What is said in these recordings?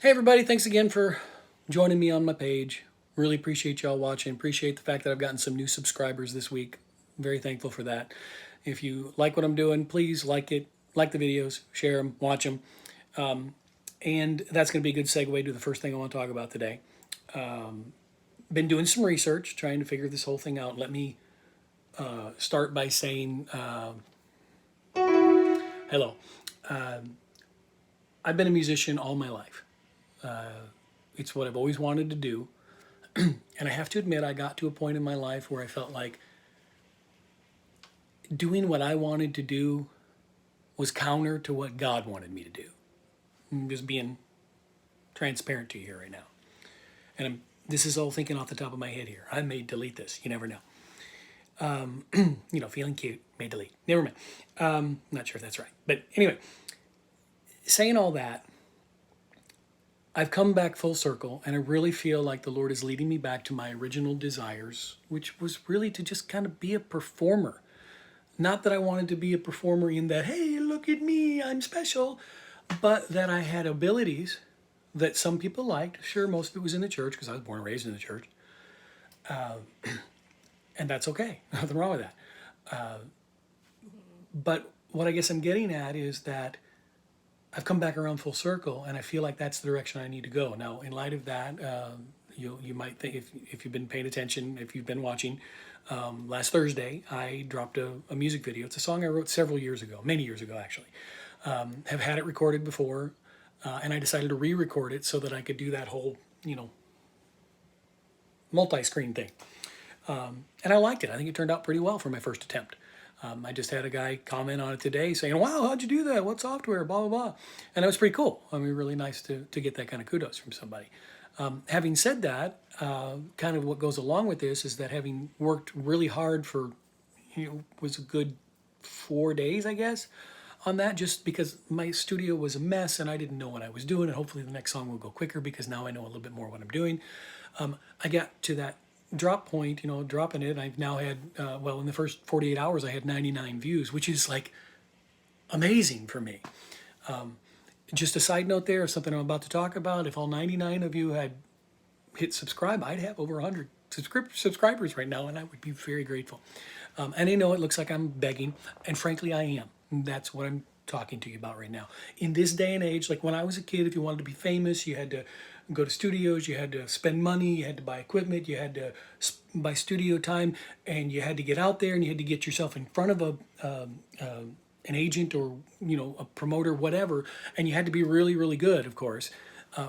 Hey everybody, thanks again for joining me on my page. Really appreciate y'all watching. Appreciate the fact that I've gotten some new subscribers this week. Very thankful for that. If you like what I'm doing, please like it, like the videos, share them, watch them. And that's going to be a good segue to the first thing I want to talk about today. Been doing some research, trying to figure this whole thing out. Let me start by saying hello. I've been a musician all my life. It's what I've always wanted to do. And I have to admit, I got to a point in my life where I felt like doing what I wanted to do was counter to what God wanted me to do. I'm just being transparent to you here right now. And this is all thinking off the top of my head here. I may delete this. You never know. Feeling cute, may delete. Never mind. Not sure if that's right. But anyway, saying all that, I've come back full circle, and I really feel like the Lord is leading me back to my original desires, which was really to just kind of be a performer. Not that I wanted to be a performer in that, hey, look at me, I'm special, but that I had abilities that some people liked. Sure, most of it was in the church because I was born and raised in the church. And that's okay. Nothing wrong with that. But what I guess I'm getting at is that I've come back around full circle, and I feel like that's the direction I need to go. Now, in light of that, you might think, if you've been paying attention, if you've been watching, last Thursday I dropped a music video. It's a song I wrote several years ago, many years ago actually. Have had it recorded before, and I decided to re-record it so that I could do that whole, multi-screen thing. And I liked it. I think it turned out pretty well for my first attempt. I just had a guy comment on it today saying, wow, how'd you do that? What software? Blah, blah, blah. And it was pretty cool. I mean, really nice to get that kind of kudos from somebody. Having said that, kind of what goes along with this is that having worked really hard for, was a good 4 days, I guess, on that, just because my studio was a mess and I didn't know what I was doing. And hopefully the next song will go quicker because now I know a little bit more what I'm doing. I got to that drop point, dropping it. I've now had, in the first 48 hours, I had 99 views, which is like amazing for me. Just a side note there, something I'm about to talk about. If all 99 of you had hit subscribe, I'd have over 100 subscribers right now, and I would be very grateful. And I know it looks like I'm begging, and frankly, I am. That's what I'm talking to you about right now. In this day and age, like when I was a kid, if you wanted to be famous, you had to go to studios, you had to spend money, you had to buy equipment, you had to buy studio time, and you had to get out there and you had to get yourself in front of an agent or a promoter, whatever, and you had to be really, really good, of course,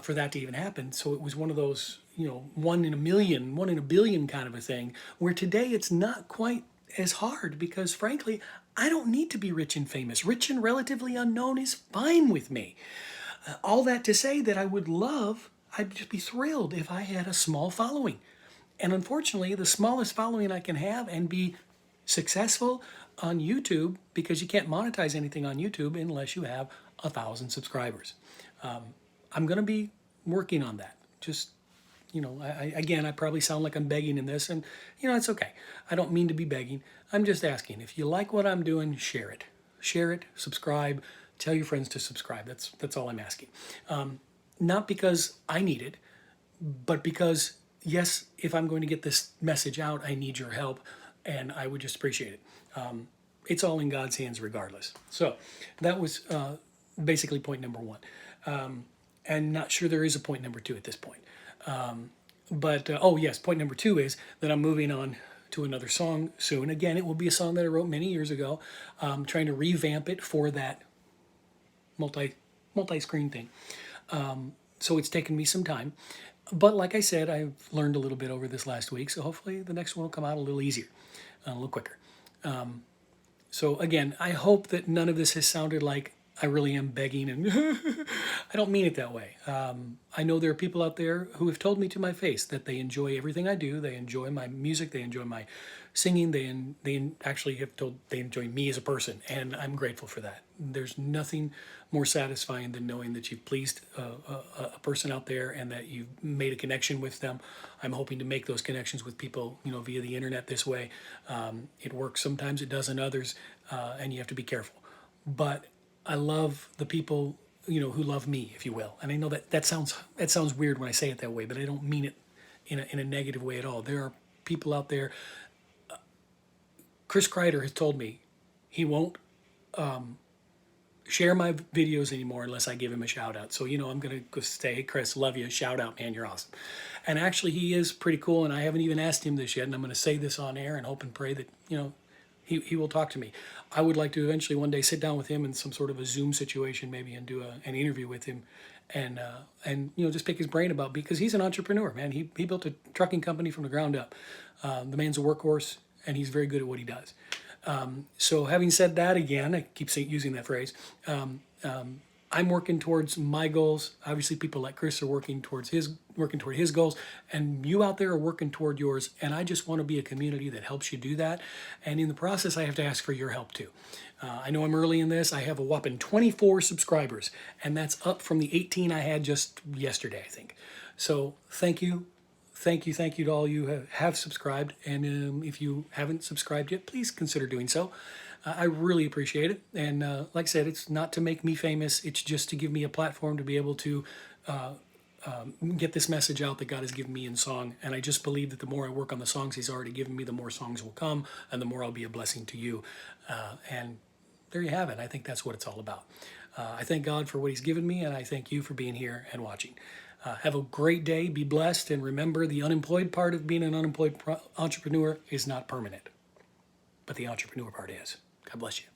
for that to even happen. So it was one of those, 1 in a million, 1 in a billion kind of a thing, where today it's not quite as hard because, frankly, I don't need to be rich and famous. Rich and relatively unknown is fine with me. All that to say that I'd just be thrilled if I had a small following. And unfortunately, the smallest following I can have and be successful on YouTube, because you can't monetize anything on YouTube unless you have 1,000 subscribers. I'm going to be working on that. Just, I probably sound like I'm begging in this, and, it's okay. I don't mean to be begging. I'm just asking. If you like what I'm doing, share it. Share it, subscribe, tell your friends to subscribe. That's all I'm asking. Not because I need it, but because, yes, if I'm going to get this message out, I need your help, and I would just appreciate it. It's all in God's hands regardless. So that was basically point number one. And not sure there is a point number two at this point. Yes, point number two is that I'm moving on to another song soon. Again, it will be a song that I wrote many years ago, trying to revamp it for that multi-screen thing. So it's taken me some time. But like I said, I've learned a little bit over this last week, so hopefully the next one will come out a little easier, a little quicker. So again, I hope that none of this has sounded like I really am begging, and I don't mean it that way. I know there are people out there who have told me to my face that they enjoy everything I do. They enjoy my music. They enjoy my singing. They actually have told they enjoy me as a person, and I'm grateful for that. There's nothing more satisfying than knowing that you've pleased a person out there and that you've made a connection with them. I'm hoping to make those connections with people, via the internet this way. It works sometimes, it doesn't others, and you have to be careful. But I love the people who love me, if you will. And I know that sounds weird when I say it that way, but I don't mean it in a negative way at all. There are people out there. Chris Kreider has told me he won't share my videos anymore unless I give him a shout out. So, I'm going to say, hey, Chris, love you. Shout out, man. You're awesome. And actually, he is pretty cool. And I haven't even asked him this yet. And I'm going to say this on air and hope and pray that, he will talk to me. I would like to eventually one day sit down with him in some sort of a Zoom situation, maybe, and do an interview with him, and just pick his brain about, because he's an entrepreneur, man. He built a trucking company from the ground up. The man's a workhorse, and he's very good at what he does. So having said that, again, I keep using that phrase. I'm working towards my goals. Obviously, people like Chris are working toward his goals, and you out there are working toward yours. And I just want to be a community that helps you do that. And in the process, I have to ask for your help too. I know I'm early in this. I have a whopping 24 subscribers, and that's up from the 18 I had just yesterday, I think. So thank you. Thank you to all you who have subscribed. And if you haven't subscribed yet, please consider doing so. I really appreciate it. And like I said, it's not to make me famous. It's just to give me a platform to be able to get this message out that God has given me in song. And I just believe that the more I work on the songs he's already given me, the more songs will come, and the more I'll be a blessing to you. And there you have it. I think that's what it's all about. I thank God for what he's given me, and I thank you for being here and watching. Have a great day. Be blessed. And remember, the unemployed part of being an unemployed entrepreneur is not permanent, but the entrepreneur part is. God bless you.